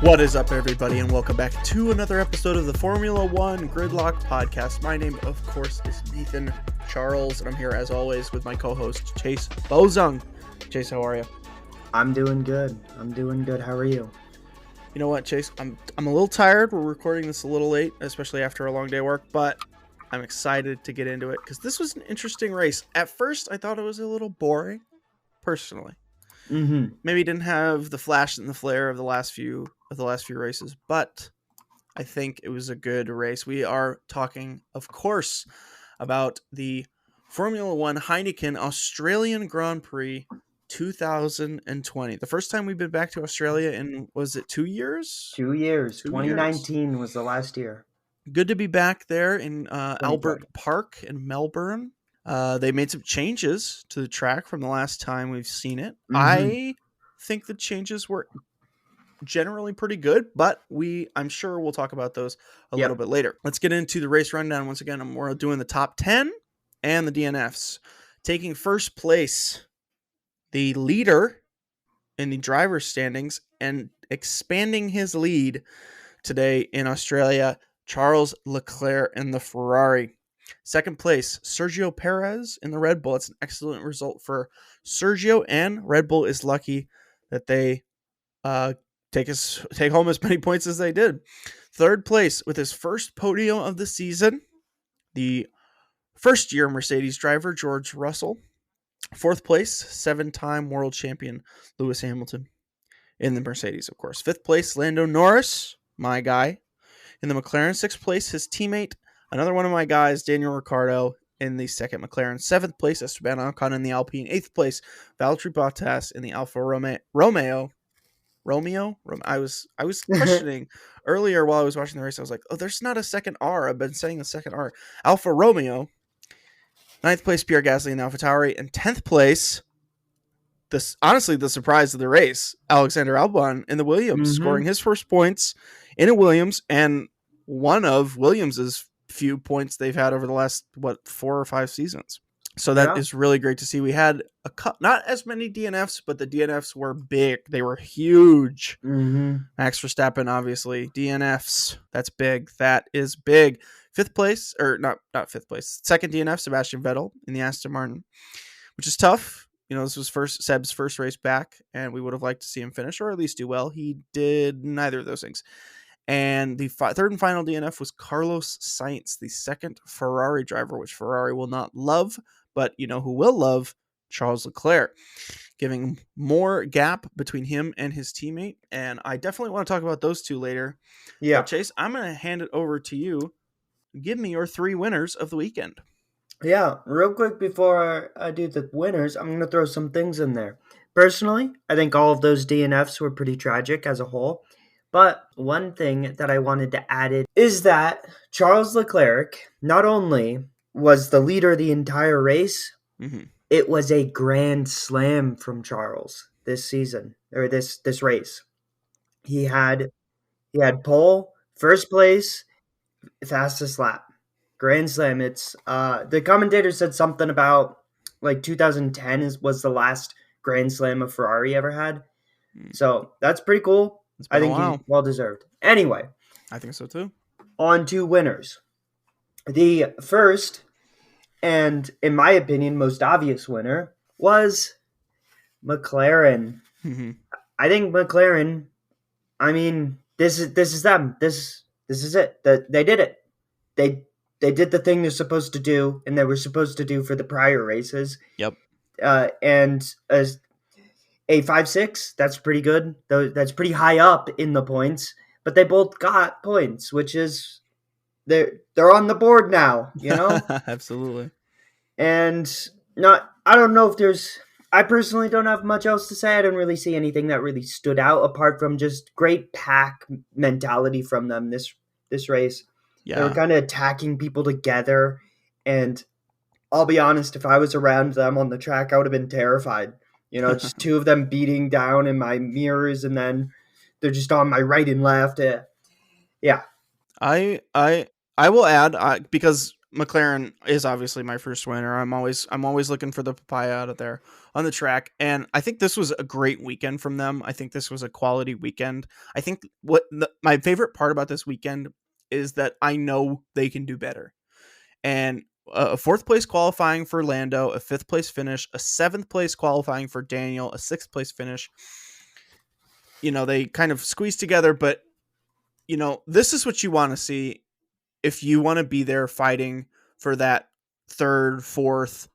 What is up, everybody, and welcome back to another episode of the Formula One Gridlock podcast. My name, of course, is Nathan Charles, and I'm here, as always, with my co-host, Chase Bozung. Chase, how are you? I'm doing good. How are you? You know what, Chase? I'm a little tired. We're recording this a little late, especially after a long day of work, but I'm excited to get into it because this was an interesting race. At first, I thought it was a little boring, personally. Maybe didn't have the flash and the flare of the last few races, but I think it was a good race. We are talking, of course, about the Formula One Heineken Australian Grand Prix 2020. The first time we've been back to Australia in, was it 2 years? 2 years. 2019 was the last year. Good to be back there in Albert Park in Melbourne. They made some changes to the track from the last time we've seen it. I think the changes were generally pretty good, but I'm sure we'll talk about those a little bit later. Let's get into the race rundown. Once again, we're doing the top 10 and the DNFs. Taking first place, the leader in the driver's standings and expanding his lead today in Australia, Charles Leclerc in the Ferrari. Second place, Sergio Perez in the Red Bull. It's an excellent result for Sergio, and Red Bull is lucky that they take home as many points as they did. Third place, with his first podium of the season, the first-year Mercedes driver, George Russell. Fourth place, seven-time world champion Lewis Hamilton in the Mercedes, of course. Fifth place, Lando Norris, my guy, in the McLaren. Sixth place, his teammate, another one of my guys, Daniel Ricciardo, in the second McLaren. Seventh place, Esteban Ocon in the Alpine. Eighth place, Valtteri Bottas in the Alfa Romeo. I was questioning earlier while I was watching the race. I was like, oh, there's not a second R. I've been saying the second R. Alfa Romeo. Ninth place, Pierre Gasly in the AlphaTauri. And 10th place, honestly the surprise of the race, Alexander Albon in the Williams, scoring his first points in a Williams, and one of Williams's few points they've had over the last 4 or 5 seasons. So that is really great to see. We had not as many DNFs, but the DNFs were big. They were huge. Max Verstappen, obviously. DNFs, that's big. That is big. Fifth place, or not fifth place. Second DNF, Sebastian Vettel in the Aston Martin, which is tough. You know, this was Seb's first race back, and we would have liked to see him finish, or at least do well. He did neither of those things. And the third and final DNF was Carlos Sainz, the second Ferrari driver, which Ferrari will not love, but you know who will love? Charles Leclerc, giving more gap between him and his teammate. And I definitely want to talk about those two later. Yeah. But Chase, I'm going to hand it over to you. Give me your 3 winners of the weekend. Yeah, real quick before I do the winners, I'm going to throw some things in there. Personally, I think all of those DNFs were pretty tragic as a whole. But one thing that I wanted to add is that Charles Leclerc not only was the leader the entire race, it was a grand slam from Charles this season, or this race. He had pole, first place, fastest lap, grand slam. It's the commentator said something about like 2010 was the last grand slam a Ferrari ever had. So that's pretty cool. I think he's well deserved. Anyway, I think so too. On to winners. The first, and in my opinion, most obvious winner was McLaren. I think McLaren. I mean, this is them. This is it. They did it. They did the thing they're supposed to do, and they were supposed to do for the prior races. Yep. And as a 5-6, that's pretty good. That's pretty high up in the points. But they both got points, which is they're on the board now, you know? Absolutely. And I don't know if there's I personally don't have much else to say. I don't really see anything that really stood out apart from just great pack mentality from them this race. Yeah. They were kind of attacking people together, and I'll be honest, if I was around them on the track, I would have been terrified. You know, just two of them beating down in my mirrors, and then they're just on my right and left. Yeah. I will add, because McLaren is obviously my first winner. I'm always looking for the papaya out of there on the track, and I think this was a great weekend from them. I think this was a quality weekend. I think my favorite part about this weekend is that I know they can do better. And a fourth place qualifying for Lando, a fifth place finish, a seventh place qualifying for Daniel, a sixth place finish. They kind of squeeze together, but this is what you want to see if you want to be there fighting for that third, fourth,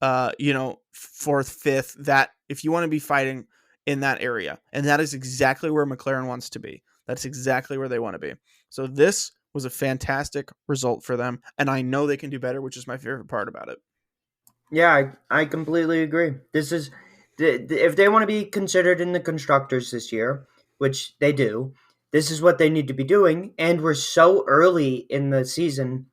fourth, fifth, that if you want to be fighting in that area. And that is exactly where McLaren wants to be. That's exactly where they want to be. So this was a fantastic result for them. And I know they can do better, which is my favorite part about it. Yeah, I completely agree. This is if they want to be considered in the constructors this year, which they do, this is what they need to be doing. And we're so early in the season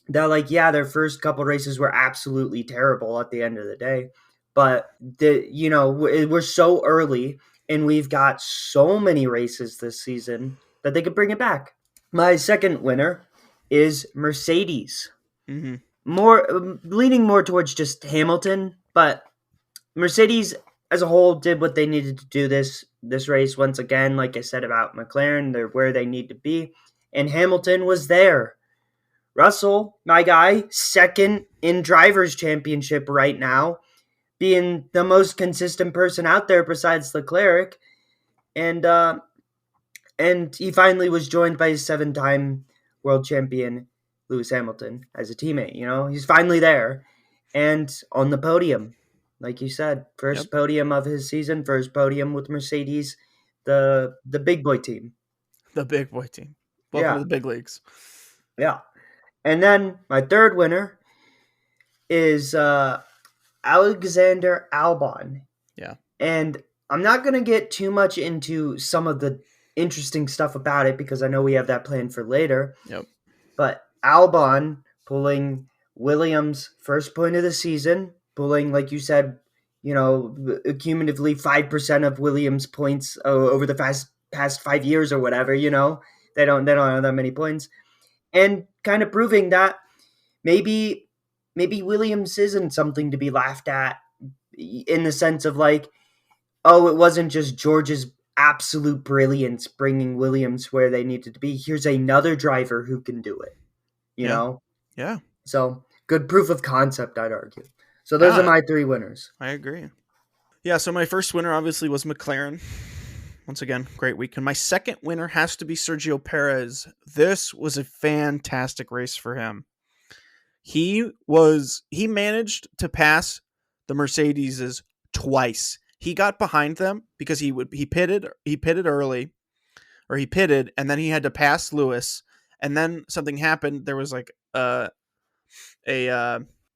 that, like, yeah, their first couple races were absolutely terrible at the end of the day, but we're so early, and we've got so many races this season that they could bring it back. My second winner is Mercedes. Mm-hmm. More leaning more towards just Hamilton, but Mercedes as a whole did what they needed to do this race once again. Like I said about McLaren, they're where they need to be, and Hamilton was there. Russell, my guy, second in drivers' championship right now, being the most consistent person out there besides Leclerc, and he finally was joined by his 7-time world champion Lewis Hamilton as a teammate. He's finally there and on the podium, like you said, first Yep. podium of his season, first podium with Mercedes, the big boy team. The big boy team. Welcome to Yeah, the big leagues. yeah. And then my third winner is Alexander Albon. Yeah. And I'm not going to get too much into some of the interesting stuff about it because I know we have that planned for later. Yep. But Albon pulling Williams' first point of the season, pulling, like you said, cumulatively 5% of Williams' points over the past 5 years or whatever. They don't have that many points, and kind of proving that maybe Williams isn't something to be laughed at in the sense of like, oh, it wasn't just George's absolute brilliance bringing Williams where they needed to be. Here's another driver who can do it, you Yeah. know? Yeah. So good proof of concept, I'd argue. So those are Yeah. my three winners. I agree. Yeah. So my first winner obviously was McLaren. Once again, great weekend. My second winner has to be Sergio Perez. This was a fantastic race for him. He managed to pass the Mercedeses twice. He got behind them because he pitted early, or he pitted, and then he had to pass Lewis, and then something happened. There was like a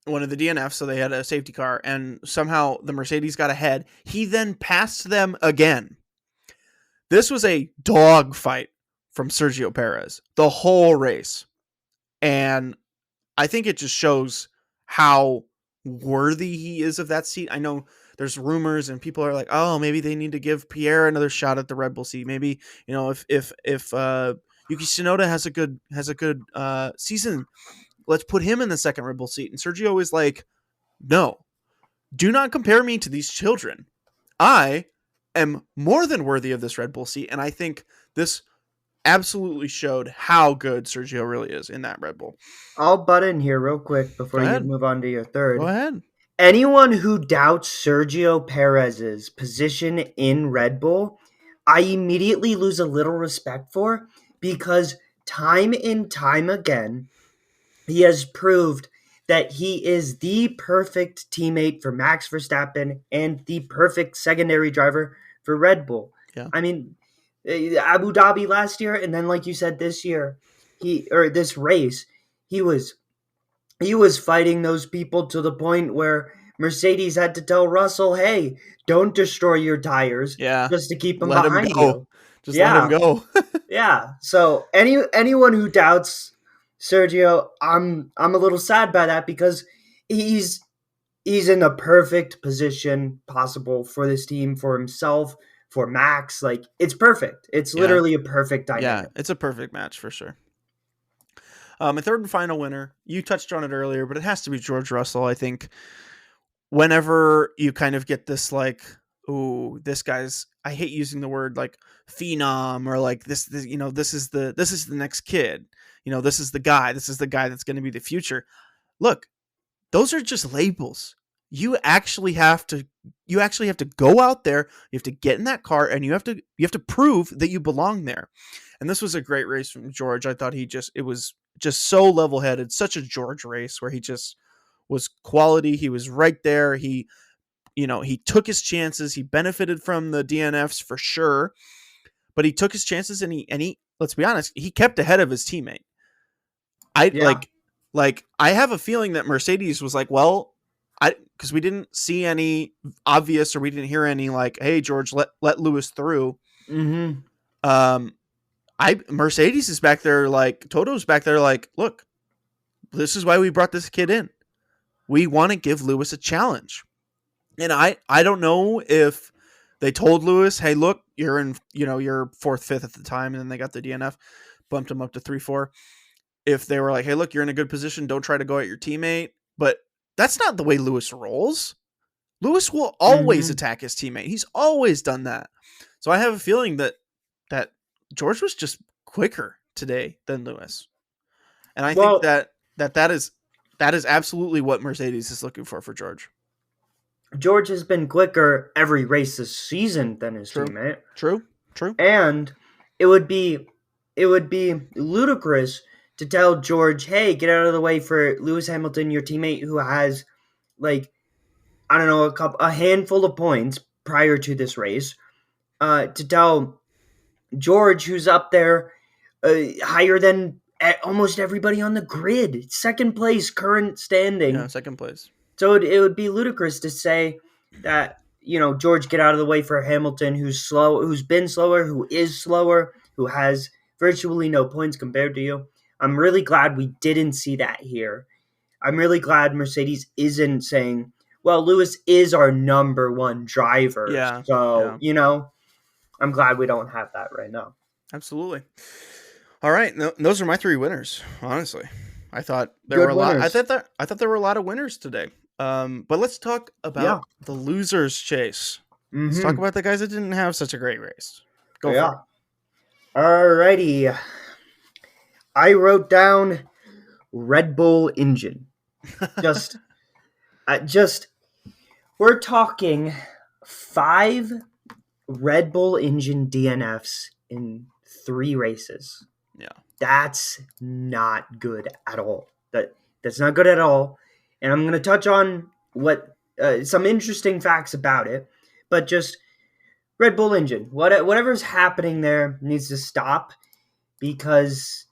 one of the DNFs, so they had a safety car, and somehow the Mercedes got ahead. He then passed them again. This was a dog fight from Sergio Perez the whole race, and I think it just shows how worthy he is of that seat. I know there's rumors and people are like, oh, maybe they need to give Pierre another shot at the Red Bull seat. Maybe, if Yuki Tsunoda has a good season, let's put him in the second Red Bull seat. And Sergio is like, no, do not compare me to these children. I am more than worthy of this Red Bull seat. And I think this absolutely showed how good Sergio really is in that Red Bull. I'll butt in here real quick Go before you ahead. move on to your third. Go ahead. Anyone who doubts Sergio Perez's position in Red Bull, I immediately lose a little respect for, because time and time again, he has proved that he is the perfect teammate for Max Verstappen and the perfect secondary driver for Red Bull. Yeah. I mean, Abu Dhabi last year, and then like you said, this year, this race, he was fighting those people to the point where Mercedes had to tell Russell, "Hey, don't destroy your tires Yeah. just to keep him Let him behind go. you." Just let him Yeah, go. yeah. So anyone who doubts Sergio, I'm a little sad by that, because he's in the perfect position possible for this team, for himself, for Max. Like, it's perfect. It's Yeah. literally a perfect Yeah. dynamic. It's a perfect match for sure. My third and final winner, you touched on it earlier, but it has to be George Russell. I think whenever you kind of get this like, oh, this guy's, I hate using the word like phenom or like this this is the next kid. This is the guy. This is the guy that's going to be the future. Look, those are just labels. You actually have to go out there, you have to get in that car, and you have to prove that you belong there. And this was a great race from George. I thought it was just so level-headed, such a George race where he just was quality. He was right there. He took his chances. He benefited from the DNFs for sure, but he took his chances and he let's be honest, he kept ahead of his teammate. I Yeah. like I have a feeling that Mercedes was like, well, because we didn't see any obvious or we didn't hear any like, hey George, let Lewis through. Mm-hmm. Mercedes is back there like Toto's back there like, look, this is why we brought this kid in. We want to give Lewis a challenge. And I don't know if they told Lewis, hey, look, you're in, you're fourth, fifth at the time, and then they got the DNF, bumped him up to 3-4. If they were like, hey, look, you're in a good position, don't try to go at your teammate. But that's not the way Lewis rolls. Lewis will always Mm-hmm. attack his teammate. He's always done that. So I have a feeling that George was just quicker today than Lewis. And I think Well, that is absolutely what Mercedes is looking for George. George has been quicker every race this season than his True. teammate. True. And it would be ludicrous to tell George, hey, get out of the way for Lewis Hamilton, your teammate who has like, I don't know, a handful of points prior to this race, to tell George, who's up there higher than almost everybody on the grid, second place current standing. Yeah, second place. So it would be ludicrous to say that, George, get out of the way for Hamilton, who's slow, who's been slower, who is slower, who has virtually no points compared to you. I'm really glad we didn't see that here. I'm really glad Mercedes isn't saying, well, Lewis is our number one driver. Yeah. So, Yeah. I'm glad we don't have that right now. Absolutely. All right, those are my three winners. Honestly, I thought there Good were a lot. winners. I thought there were a lot of winners today. But let's talk about Yeah. the losers chase. Let's talk Mm-hmm. about the guys that didn't have such a great race. Go for Yeah. it. Alrighty. I wrote down Red Bull engine. Just, we're talking 5 Red Bull engine DNFs in 3 races. Yeah. That's not good at all. That's not good at all. And I'm going to touch on what some interesting facts about it, but just Red Bull engine. Whatever's happening there needs to stop because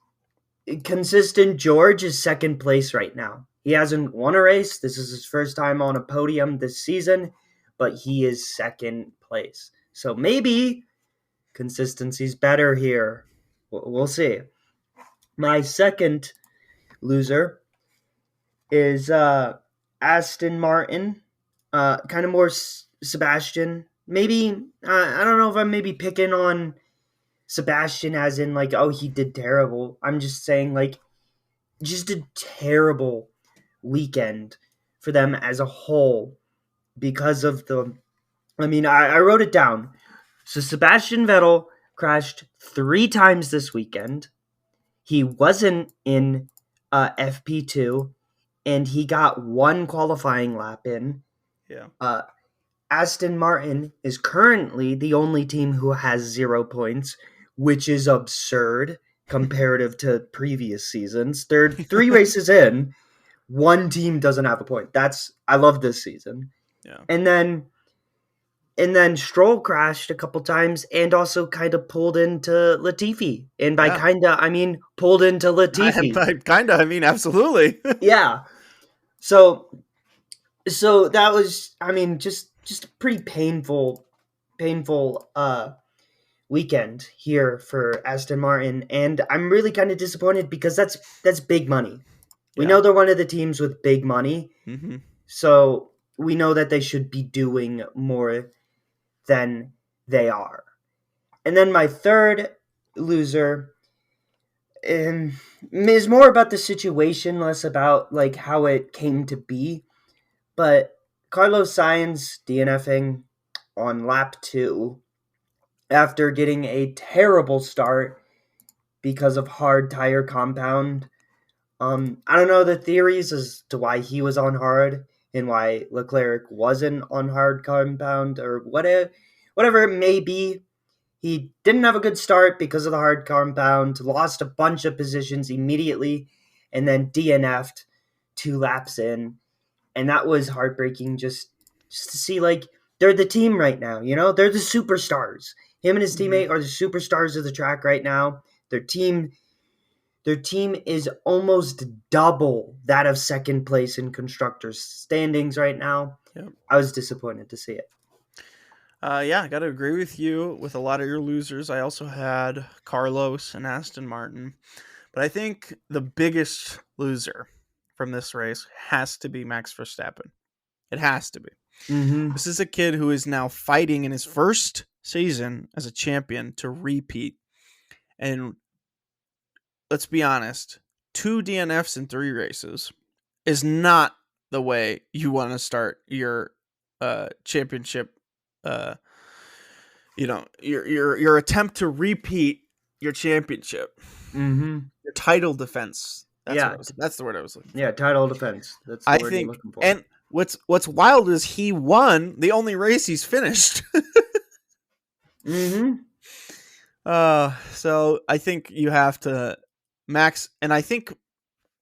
consistent George is second place right now. He hasn't won a race. This is his first time on a podium this season, but he is second place. So maybe consistency's better here. We'll see. My second loser is Aston Martin. Kind of more Sebastian. Maybe, I don't know if I'm maybe picking on Sebastian as in like, oh, he did terrible. I'm just saying like, just a terrible weekend for them as a whole because of I wrote it down. So Sebastian Vettel crashed 3 times this weekend. He wasn't in FP2 and he got 1 qualifying lap in. Yeah. Aston Martin is currently the only team who has 0 points, which is absurd comparative to previous seasons. They're 3 races in, 1 team doesn't have a point. I love this season. Yeah. And then Stroll crashed a couple times and also kind of pulled into Latifi. And by kinda, I mean pulled into Latifi. I mean, absolutely. Yeah. So that was, just a pretty painful weekend here for Aston Martin, and I'm really kind of disappointed because that's big money. We know they're one of the teams with big money, so we know that they should be doing more than they are. And then my third loser is more about the situation, less about like how it came to be. But Carlos Sainz DNFing on lap 2 after getting a terrible start because of hard tire compound. I don't know the theories as to why he was on hard and why Leclerc wasn't on hard compound or whatever it may be. He didn't have a good start because of the hard compound, lost a bunch of positions immediately, and then DNF'd 2 laps in. And that was heartbreaking just to see, like, they're the team right now, you know? They're the superstars. Him and his teammate are the superstars of the track right now. Their team is almost double that of second place in constructors standings right now. Yep. I was disappointed to see it. Yeah, I got to agree with you with a lot of your losers. I also had Carlos and Aston Martin. But I think the biggest loser from this race has to be Max Verstappen. It has to be. Mm-hmm. This is a kid who is now fighting in his first season as a champion to repeat. And let's be honest, 2 DNFs in 3 races is not the way you want to start your championship. Your attempt to repeat your championship, your title defense. That's the word I was looking for. Yeah, title defense. That's the I word think, you're looking for. and what's wild is he won the only race he's finished. So I think you have to Max, and I think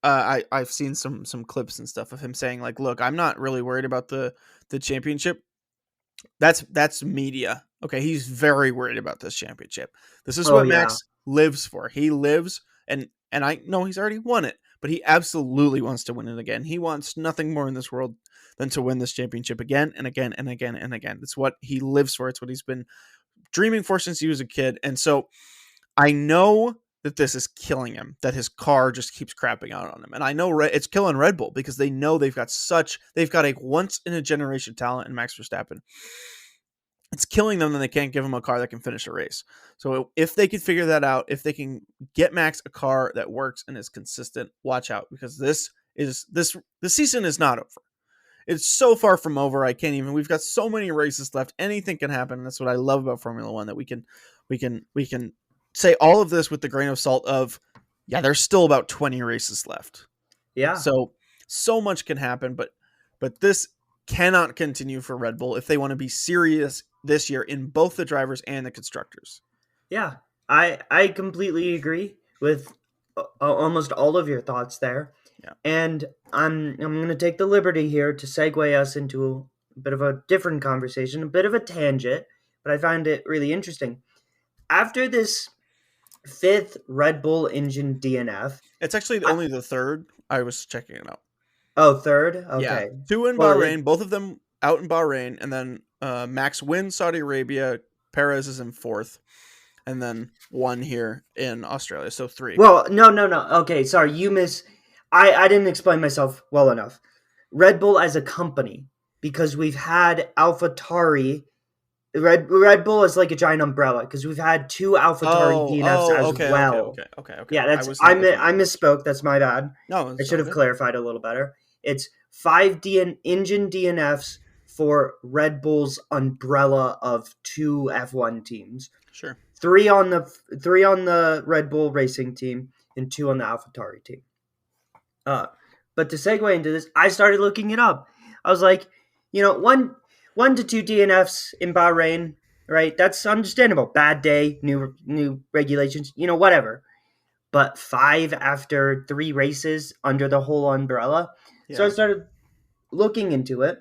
I've seen some clips and stuff of him saying like, "Look, I'm not really worried about the championship. That's media. Okay, he's very worried about this championship. This is what Max lives for. He lives, and I know he's already won it, but he absolutely wants to win it again. He wants nothing more in this world than to win this championship again and again and again and again. It's what he lives for. It's what he's been dreaming for since he was a kid. And so I know that this is killing him, that his car just keeps crapping out on him. And I know it's killing Red Bull because they know they've got a once in a generation talent in Max Verstappen. It's killing them that they can't give him a car that can finish a race. So if they can figure that out, if they can get Max a car that works and is consistent, watch out, because the season is not over. It's so far from over. We've got so many races left. Anything can happen. And that's what I love about Formula One, that we can say all of this with the grain of salt of, yeah, there's still about 20 races left. Yeah. So much can happen, but this cannot continue for Red Bull if they want to be serious this year in both the drivers and the constructors. Yeah, I completely agree with almost all of your thoughts there. Yeah. And I'm going to take the liberty here to segue us into a bit of a different conversation, a bit of a tangent, but I find it really interesting. After this 5th Red Bull engine DNF, it's actually only the 3rd. I was checking it out. Oh, 3rd? Okay. Yeah. 2 in Bahrain, both of them out in Bahrain, and then Max wins Saudi Arabia, Perez is in 4th, and then 1 here in Australia, so 3. Well, no. Okay, sorry, I didn't explain myself well enough. Red Bull as a company, because we've had AlphaTauri. Red Bull is like a giant umbrella because we've had 2 AlphaTauri DNFs as well. Okay. Yeah, I misspoke. That's my bad. No, I should have clarified a little better. It's 5 engine DNFs for Red Bull's umbrella of 2 F1 teams. Sure. 3 on the Red Bull racing team and 2 on the AlphaTauri team. But to segue into this, I started looking it up. I was like, 1 to 2 DNFs in Bahrain, right? That's understandable. Bad day, new regulations, whatever. But 5 after 3 races under the whole umbrella. Yeah. So I started looking into it.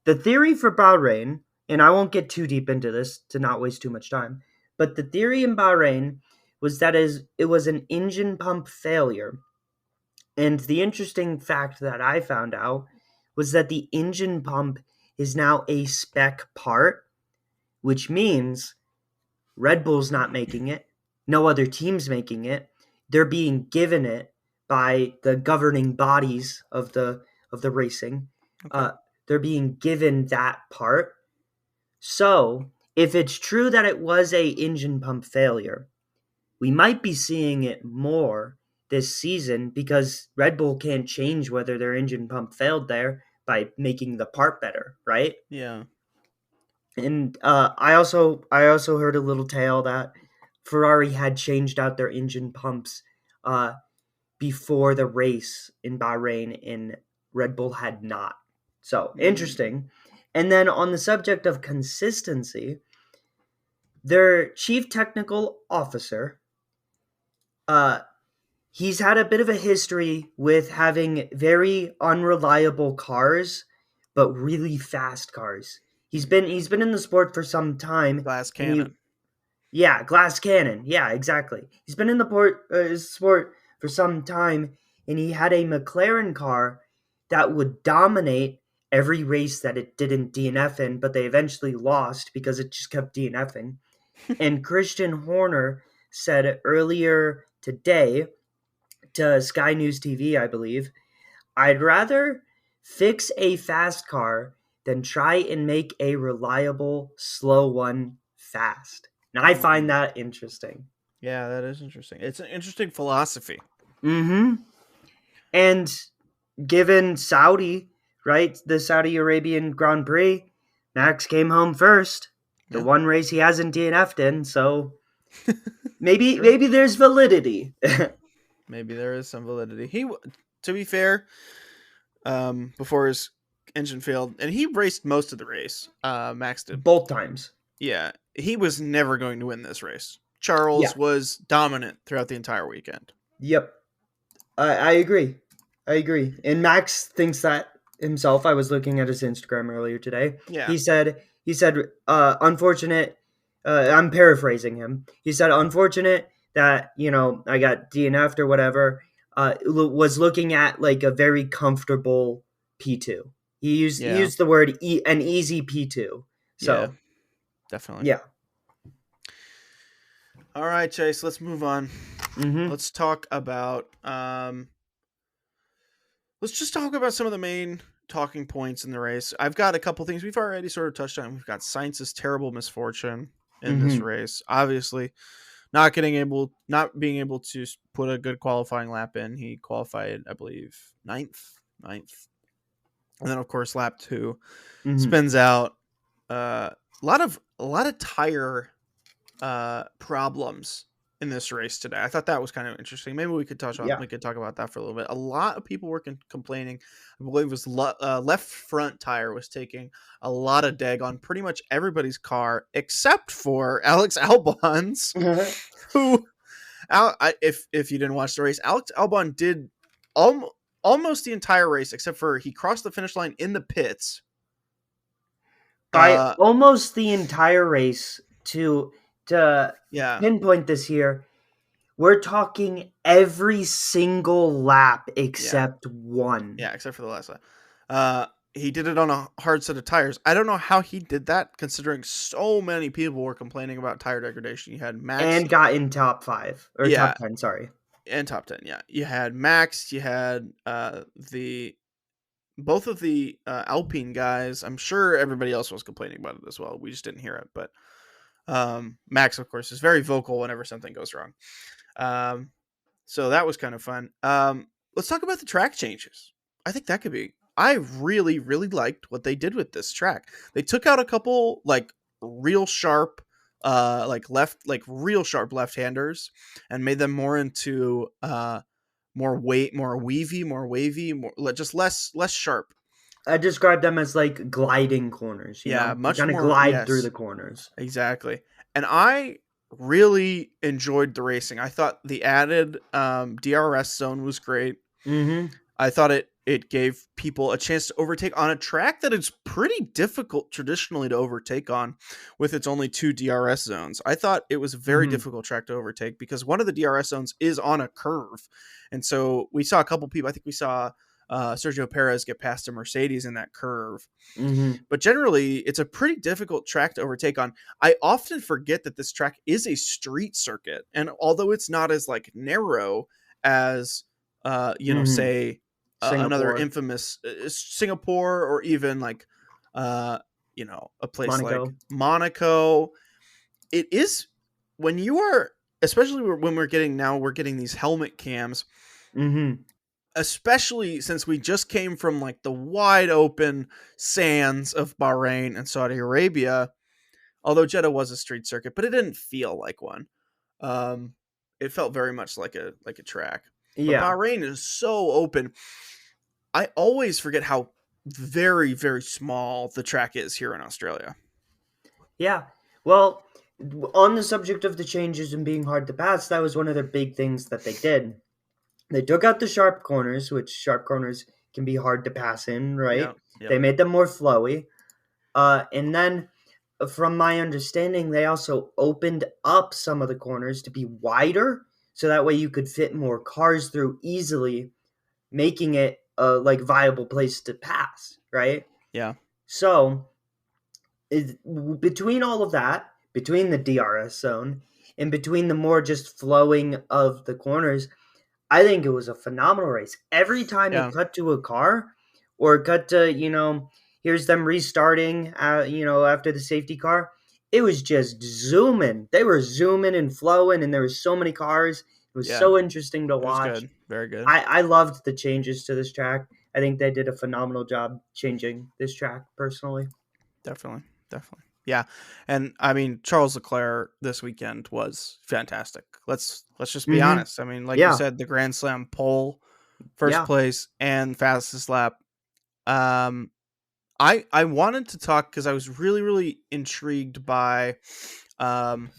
The theory for Bahrain, and I won't get too deep into this to not waste too much time, but the theory in Bahrain was that it was an engine pump failure. And the interesting fact that I found out was that the engine pump is now a spec part, which means Red Bull's not making it. No other team's making it. They're being given it by the governing bodies of the racing. Okay. They're being given that part. So if it's true that it was a engine pump failure, we might be seeing it more this season because Red Bull can't change whether their engine pump failed there by making the part better, right? Yeah. And I also heard a little tale that Ferrari had changed out their engine pumps uh, before the race in Bahrain, and Red Bull had not. So interesting. And then on the subject of consistency, their chief technical officer, uh, he's had a bit of a history with having very unreliable cars, but really fast cars. He's been in the sport for some time, Glass and he cannon. yeah, glass cannon. Yeah, exactly. He's been in the sport for some time, and he had a McLaren car that would dominate every race that it didn't DNF in, but they eventually lost because it just kept DNFing. And Christian Horner said earlier today to Sky News TV, I believe, I'd rather fix a fast car than try and make a reliable, slow one fast. And I find that interesting. Yeah, that is interesting. It's an interesting philosophy. Mm-hmm. And given Saudi, right, the Saudi Arabian Grand Prix, Max came home first. The Yeah. one race he hasn't DNF'd in, so maybe True. maybe there's validity. Maybe there is some validity. To be fair, before his engine failed, and he raced most of the race. Max did. Both times. Yeah, he was never going to win this race. Yeah. Charles was dominant throughout the entire weekend. Yep. I agree. I agree. And Max thinks that himself. I was looking at his Instagram earlier today. Yeah. He said, unfortunate. I'm paraphrasing him. He said, unfortunate that I got DNF'd or whatever. Was looking at like a very comfortable P2. He Yeah. used the word an easy P2. Yeah. So Definitely. yeah. All right, Chase. Let's move on. Mm-hmm. Let's talk about. Let's just talk about some of the main talking points in the race. I've got a couple things we've already sort of touched on. We've got Sainz's terrible misfortune in this Mm-hmm. race. Obviously, not being able to put a good qualifying lap in. He qualified, I believe, ninth, and then of course lap 2 Mm-hmm. spins out. A lot of tire problems in this race today. I thought that was kind of interesting. Maybe we could talk Yeah. about that for a little bit. A lot of people were complaining. I believe it was left front tire was taking a lot of deg on pretty much everybody's car except for Alex Albon's, who, if you didn't watch the race, Alex Albon did almost the entire race except for he crossed the finish line in the pits. By almost the entire race to Yeah. pinpoint this here, we're talking every single lap except one. Yeah, except for the last lap. He did it on a hard set of tires. I don't know how he did that, considering so many people were complaining about tire degradation. You had Max And got in top 5 or Yeah. top 10, sorry. and top 10. Yeah, you had Max. You had both of the Alpine guys. I'm sure everybody else was complaining about it as well. We just didn't hear it. But Max, of course, is very vocal whenever something goes wrong. So that was kind of fun. Let's talk about the track changes. I think that could be. I really, really liked what they did with this track. They took out a couple real sharp, real sharp left-handers, and made them more into more wavy, just less sharp. I described them as like gliding corners. Yeah, You much kind of more. glide through Yes, the corners. exactly. And I really enjoyed the racing. I thought the added DRS zone was great. Mm-hmm. I thought it gave people a chance to overtake on a track that is pretty difficult traditionally to overtake on, with its only 2 DRS zones. I thought it was a very difficult track to overtake because one of the DRS zones is on a curve. And so we saw a couple people, I think we saw Sergio Perez get past a Mercedes in that curve. Mm-hmm. But generally, it's a pretty difficult track to overtake on. I often forget that this track is a street circuit. And although it's not as narrow as, say, another infamous Singapore, or even a place Monaco. like Monaco, it is, when you are especially when we're getting these helmet cams, Mm-hmm. especially since we just came from like the wide open sands of Bahrain and Saudi Arabia. Although Jeddah was a street circuit, but it didn't feel like one. Um, it felt very much like a track. But Yeah. Bahrain is so open. I always forget how very, very small the track is here in Australia. Yeah. Well, on the subject of the changes and being hard to pass, that was one of the big things that they did. They took out the sharp corners, which sharp corners can be hard to pass in, Yeah, right? yep, They made them more flowy. And then, from my understanding, they also opened up some of the corners to be wider, so that way you could fit more cars through easily, making it a like viable place to pass, right? yeah, So between all of that, between the DRS zone and between the more just flowing of the corners, I think it was a phenomenal race. Every time it yeah, cut to a car or cut to, here's them restarting, after the safety car, it was just zooming. They were zooming and flowing, and there were so many cars. It was yeah. so interesting to It was watch. good, very good. I loved the changes to this track. I think they did a phenomenal job changing this track personally. Definitely, definitely. Yeah, and I mean Charles Leclerc this weekend was fantastic. Let's just be Mm-hmm. honest. I mean, like you Yeah. said, the Grand Slam pole, first Yeah. place, and fastest lap. Um, I wanted to talk because I was really really intrigued by um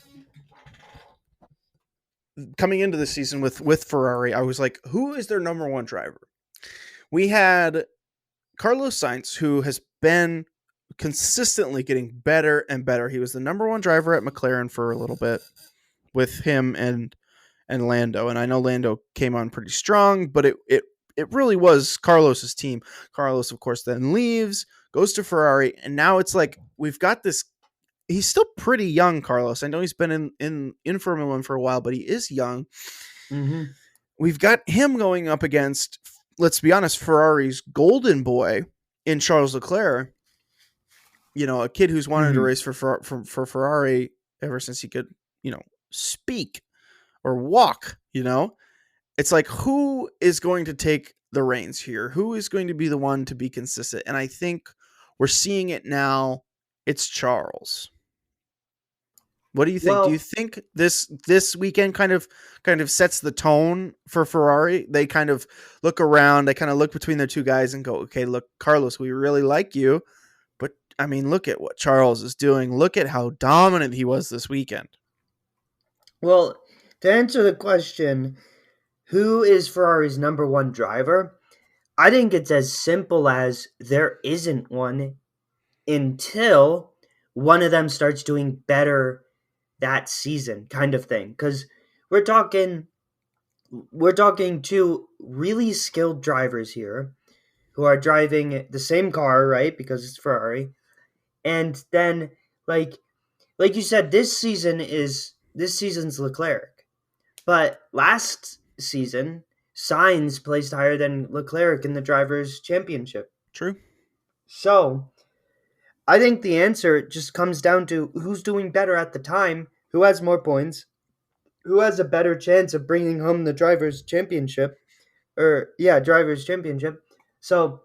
coming into the season with Ferrari. I was like, who is their number one driver? We had Carlos Sainz, who has been consistently getting better and better. He was the number one driver at McLaren for a little bit with him and Lando. And I know Lando came on pretty strong, but it really was Carlos's team. Carlos, of course, then leaves, goes to Ferrari, and now it's like we've got this. He's still pretty young, Carlos. I know he's been in Formula One for a while, but he is young. Mm-hmm. We've got him going up against, let's be honest, Ferrari's golden boy in Charles Leclerc. You know, a kid who's wanted to Mm-hmm. race for Ferrari ever since he could, speak or walk. It's like, who is going to take the reins here? Who is going to be the one to be consistent? And I think we're seeing it now. It's Charles. What do you think? Do you Well, think this weekend kind of sets the tone for Ferrari? They kind of look around, they kind of look between their two guys and go, "Okay, look, Carlos, we really like you, but I mean, look at what Charles is doing. Look at how dominant he was this weekend." well, to answer the question, who is Ferrari's number one driver? I think it's as simple as there isn't one until one of them starts doing better that season, kind of thing. Because we're talking, we're talking two really skilled drivers here who are driving the same car, right? Because it's Ferrari, and then like like you said, this season's Leclerc. But last season, Sainz placed higher than Leclerc in the Drivers' Championship. True. So I think the answer just comes down to who's doing better at the time, who has more points, who has a better chance of bringing home the Drivers' Championship, or yeah, Drivers' Championship. So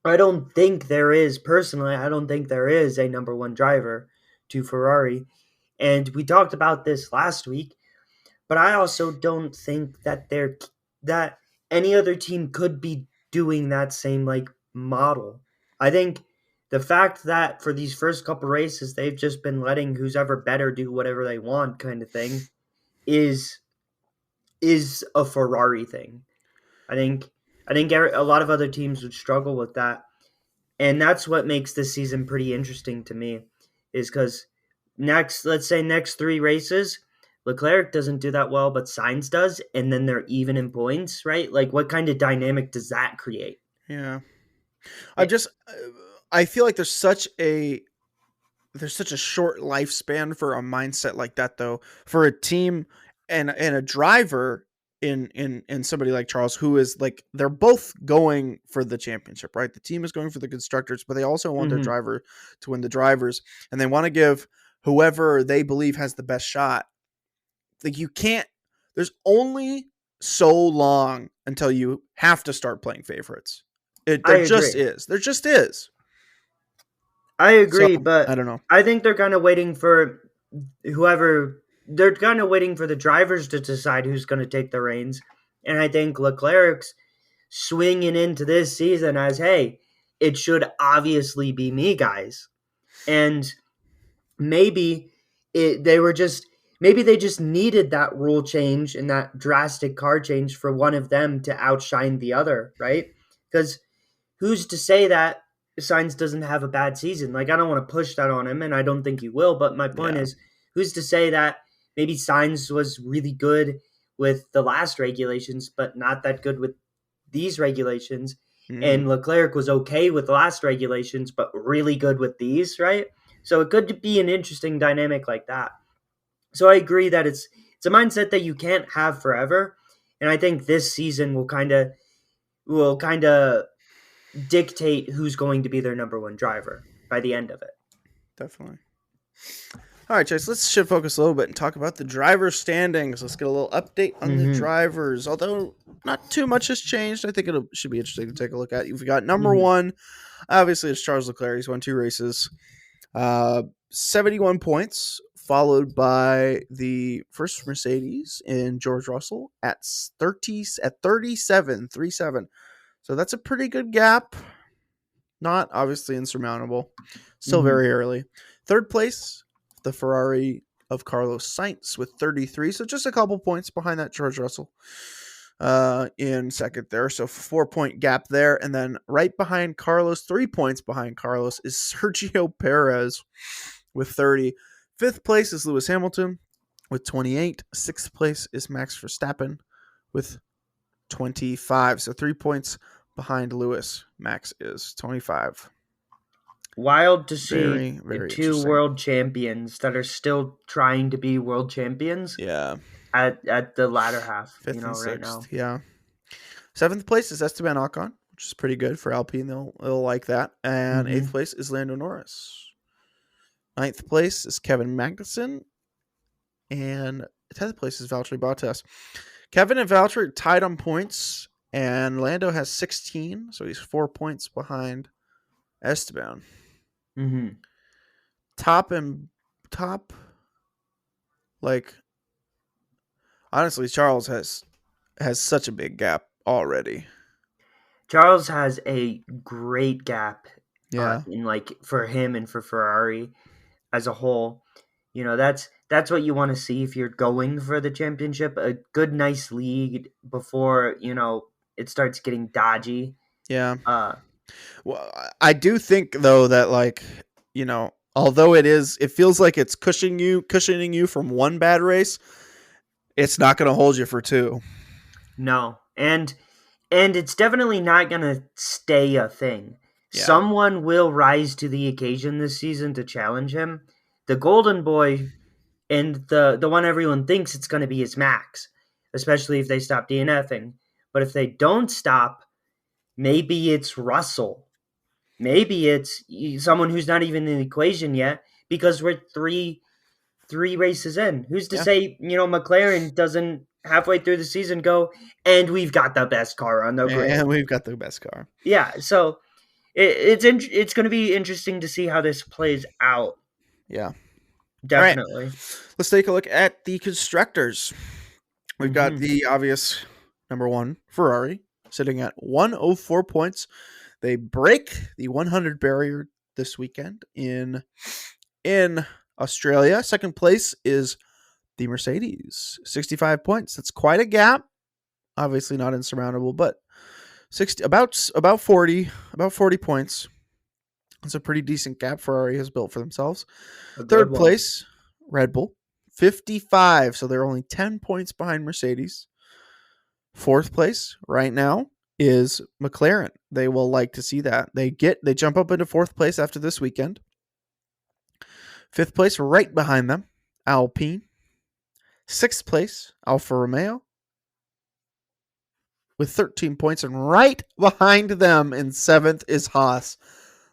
I don't think there is, personally, I don't think there is a number one driver to Ferrari. And we talked about this last week. But I also don't think that any other team could be doing that same like model. I think the fact that for these first couple races they've just been letting who's ever better do whatever they want kind of thing is is a Ferrari thing. I think a lot of other teams would struggle with that, and that's what makes this season pretty interesting to me. Is because let's say next three races, Leclerc doesn't do that well, but Sainz does, and then they're even in points, right? Like, what kind of dynamic does that create? Yeah. I Eh, just I feel like there's such a short lifespan for a mindset like that, though, for a team and a driver in somebody like Charles, who is like, they're both going for the championship, right? The team is going for the constructors, but they also want their mhm. driver to win the drivers, and they want to give whoever they believe has the best shot like you can't. There's only so long until you have to start playing favorites. I There just agree. is. There just is. I So agree, I but don't know. I think they're kind of waiting for whoever they're kind of waiting for the drivers to decide who's going to take the reins. And I think Leclerc's swinging into this season as, hey, it should obviously be me, guys. And maybe they were just maybe they just needed that rule change and that drastic car change for one of them to outshine the other, right? Because who's to say that Sainz doesn't have a bad season? Like, I don't want to push that on him, and I don't think he will. But my point Yeah. is, who's to say that maybe Sainz was really good with the last regulations, but not that good with these regulations, Mm, and Leclerc was okay with the last regulations, but really good with these, right? So it could be an interesting dynamic like that. So I agree that it's a mindset that you can't have forever, and I think this season will kind of dictate who's going to be their number one driver by the end of it. definitely. All right, Chase, let's shift focus a little bit and talk about the driver standings. Let's get a little update on the Mm-hmm. drivers. Although not too much has changed, I think it should be interesting to take a look at. You've got number Mm-hmm. one, obviously, it's Charles Leclerc. He's won 2 races, 71 points, followed by the first Mercedes in George Russell at 37, 37. So that's a pretty good gap. Not obviously insurmountable. Still Mm-hmm. very early. Third place, the Ferrari of Carlos Sainz with 33. So just a couple points behind that George Russell in second there. So 4-point gap there. And then right behind Carlos, 3 points behind Carlos, is Sergio Perez with 30. Fifth place is Lewis Hamilton with 28. Sixth place is Max Verstappen with 25. So 3 points behind Lewis. Max is 25. Wild to see Very, the very two interesting. world champions that are still trying to be world champions Yeah. at the latter half, Fifth and right now. sixth. Yeah. Seventh place is Esteban Ocon, which is pretty good for Alpine. They'll like that. And Mm-hmm. eighth place is Lando Norris. Ninth place is Kevin Magnussen. And 10th place is Valtteri Bottas. Kevin and Valtteri tied on points. And Lando has 16. So he's 4 points behind Esteban. Mm-hmm. Top, like, honestly, Charles has such a big gap already. Charles has a great gap Yeah. in like for him and for Ferrari as a whole. That's what you want to see if you're going for the championship. A good, nice lead before it starts getting dodgy. Yeah. Uh, Well, I do think though that although it feels like it's cushioning you from one bad race, it's not going to hold you for 2. no, and it's definitely not gonna stay a thing. Yeah. Someone will rise to the occasion this season to challenge him. The Golden Boy and the one everyone thinks it's gonna be is Max, especially if they stop DNFing. But if they don't stop, maybe it's Russell. Maybe it's someone who's not even in the equation yet because we're three races in. Who's to Yeah. say, McLaren doesn't halfway through the season go, and we've got the best car on the grid. And we've got the best car. Yeah, so it's going to be interesting to see how this plays out. Yeah. All right. Definitely. Let's take a look at the constructors. We've got Mm-hmm. the obvious number 1 Ferrari sitting at 104 points. They break the 100 barrier this weekend in Australia. Second place is the Mercedes, 65 points. That's quite a gap. Obviously not insurmountable, but 60 about 40 points. It's a pretty decent gap Ferrari has built for themselves. A good Third one. place, Red Bull, 55. So they're only 10 points behind Mercedes. Fourth place right now is McLaren. They will like to see that. They jump up into fourth place after this weekend. Fifth place, right behind them, Alpine. Sixth place, Alfa Romeo with 13 points. And right behind them in seventh is Haas.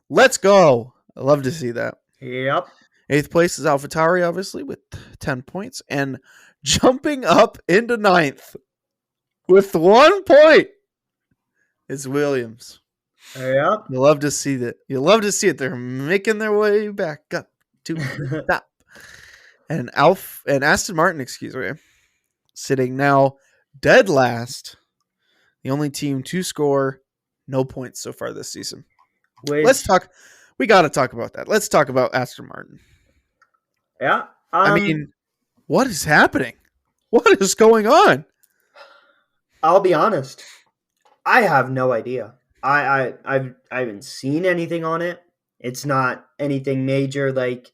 Let's go. I love to see that. Yep. Eighth place is AlphaTauri, obviously, with 10 points. And Jumping up into ninth with 1 point is Williams. Yep. You love to see that. You love to see it. They're making their way back up to the top. And Aston Martin, excuse me, sitting now dead last. The only team to score no points so far this season. Let's Which, talk. We got to talk about that. Let's talk about Aston Martin. yeah. I mean, what is happening? What is going on? I'll be honest. I have no idea. I haven't seen anything on it. It's not anything major like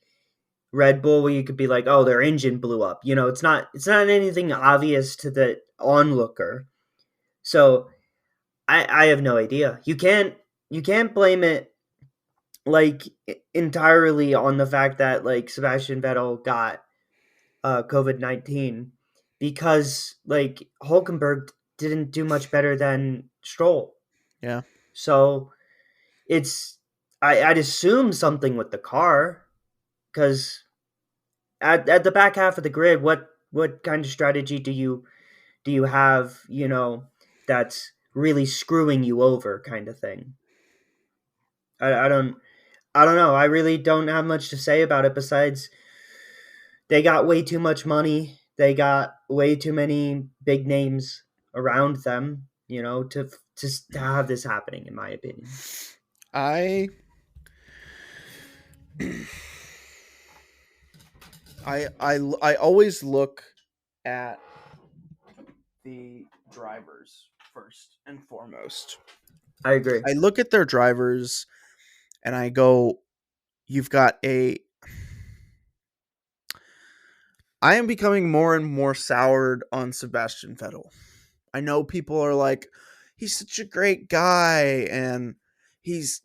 Red Bull where you could be like, oh, their engine blew up. It's not anything obvious to the onlooker. So I have no idea. You can't blame it like entirely on the fact that like Sebastian Vettel got COVID-19 because like Hulkenberg didn't do much better than Stroll. Yeah. So it's I'd assume something with the car because at the back half of the grid, what kind of strategy do you have? That's really screwing you over, kind of thing. I don't know. I really don't have much to say about it besides they got way too much money. They got way too many big names around them, to have this happening, in my opinion. I I always look at the drivers first and foremost. I agree. I look at their drivers and I go, you've got I am becoming more and more soured on Sebastian Vettel. I know people are like, he's such a great guy and he's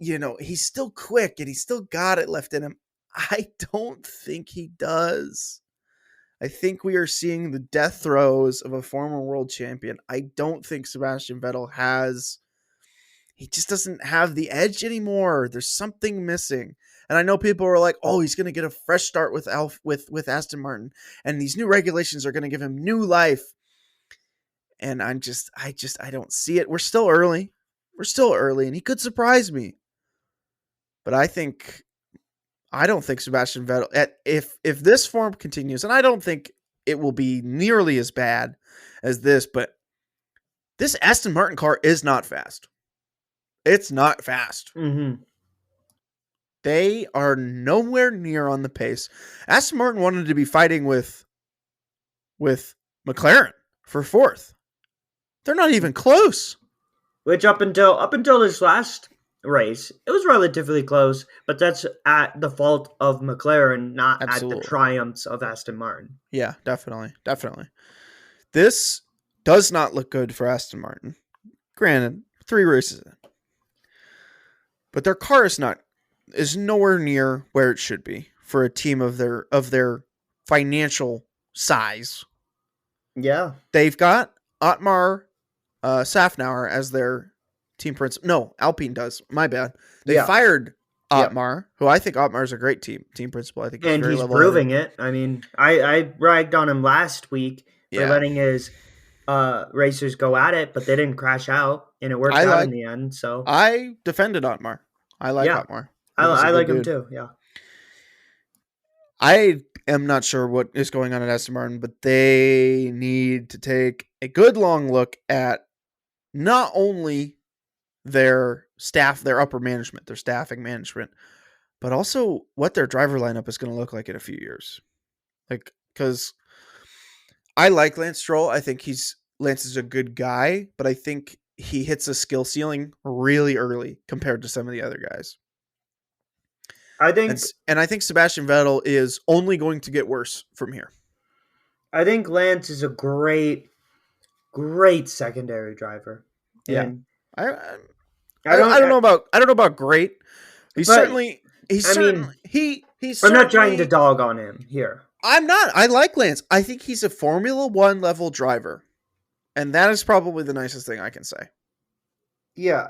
still quick and he's still got it left in him. I don't think he does. I think we are seeing the death throes of a former world champion. I don't think Sebastian Vettel he just doesn't have the edge anymore. There's something missing. And I know people are like, "Oh, he's going to get a fresh start with with Aston Martin and these new regulations are going to give him new life." And I don't see it. We're still early. And he could surprise me. But I don't think Sebastian Vettel if this form continues, and I don't think it will be nearly as bad as this, but this Aston Martin car is not fast. It's not fast. Mm-hmm. They are nowhere near on the pace. Aston Martin wanted to be fighting with McLaren for fourth. They're not even close. Which up until this last race, it was relatively close, but that's at the fault of McLaren, not Absolutely. at the triumphs of Aston Martin. Yeah, definitely. This does not look good for Aston Martin. Granted, 3 races in. But their car is nowhere near where it should be for a team of their financial size. Yeah. They've got Otmar Safnauer as their team principal. No, Alpine does. My bad. They fired Otmar, who I think Otmar is a great team principal. I think and he's proving it. I mean, I ragged on him last week for letting his racers go at it, but they didn't crash out, and it worked out in the end. So I defended Otmar. I like Otmar. I like him too. Yeah. I am not sure what is going on at Aston Martin, but they need to take a good long look at not only their staff, their upper management, their staffing management, but also what their driver lineup is going to look like in a few years. Like, because I like Lance Stroll. I think Lance is a good guy, but I think he hits a skill ceiling really early compared to some of the other guys. I think Sebastian Vettel is only going to get worse from here. I think Lance is a great secondary driver. And I don't know about great. He's certainly. I'm not trying to dog on him here. I'm not. I like Lance. I think he's a Formula 1 level driver. And that is probably the nicest thing I can say. Yeah.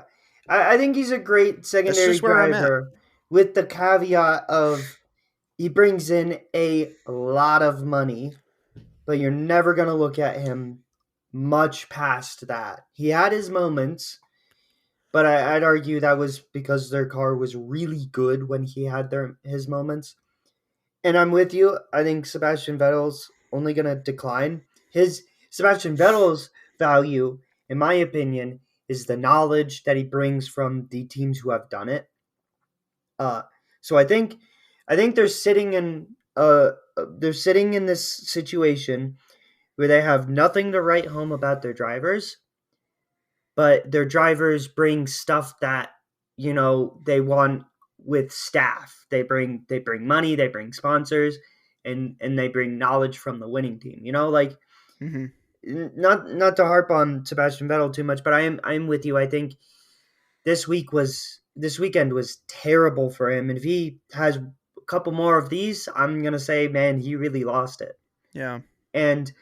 I think he's a great secondary driver with the caveat of he brings in a lot of money but you're never going to look at him much past that. He had his moments, but I'd argue that was because their car was really good when he had his moments. And I'm with you. I think Sebastian Vettel's only going to decline. Sebastian Vettel's value, in my opinion, is the knowledge that he brings from the teams who have done it. Uh, so I think they're sitting in this situation where they have nothing to write home about their drivers, but their drivers bring stuff that they want with staff. They bring money, they bring sponsors, and they bring knowledge from the winning team. Like, Mm-hmm. not to harp on Sebastian Vettel too much, but I'm with you. I think this weekend was terrible for him, and if he has a couple more of these, I'm gonna say, man, he really lost it. Yeah. And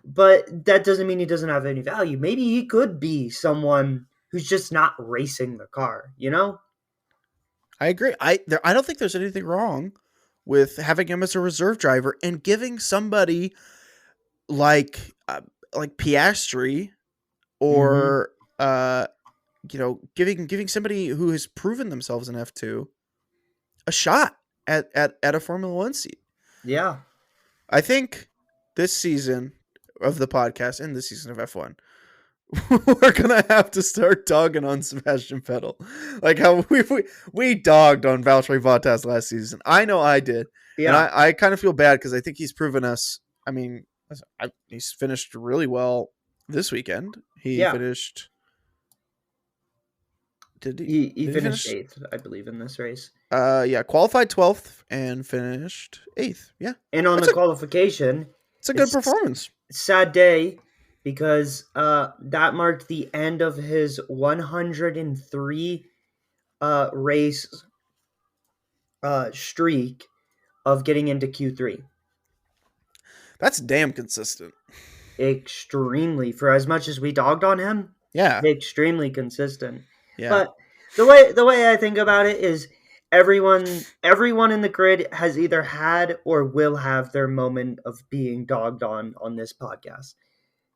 but that doesn't mean he doesn't have any value. Maybe he could be someone who's just not racing the car. I agree. I don't think there's anything wrong with having him as a reserve driver and giving somebody like Piastri Mm-hmm. or giving somebody who has proven themselves in F2 a shot at a Formula 1 seat. Yeah. I think this season of the podcast and this season of F1 we're gonna have to start dogging on Sebastian Vettel, like how we dogged on Valtteri Bottas last season. I know I did, and Yeah. I kind of feel bad because I think he's proven us. I mean, he's finished really well this weekend. He Yeah. finished. Did he? He Did he finished finish? eighth, I believe, in this race. Yeah, qualified 12th and finished 8th. Yeah, And on that's the qualification, a good it's performance. a sad day because that marked the end of his 103 race streak of getting into Q3. That's damn consistent. Extremely, for as much as we dogged on him, Yeah, extremely consistent. yeah. But the way I think about it is everyone in the grid has either had or will have their moment of being dogged on this podcast.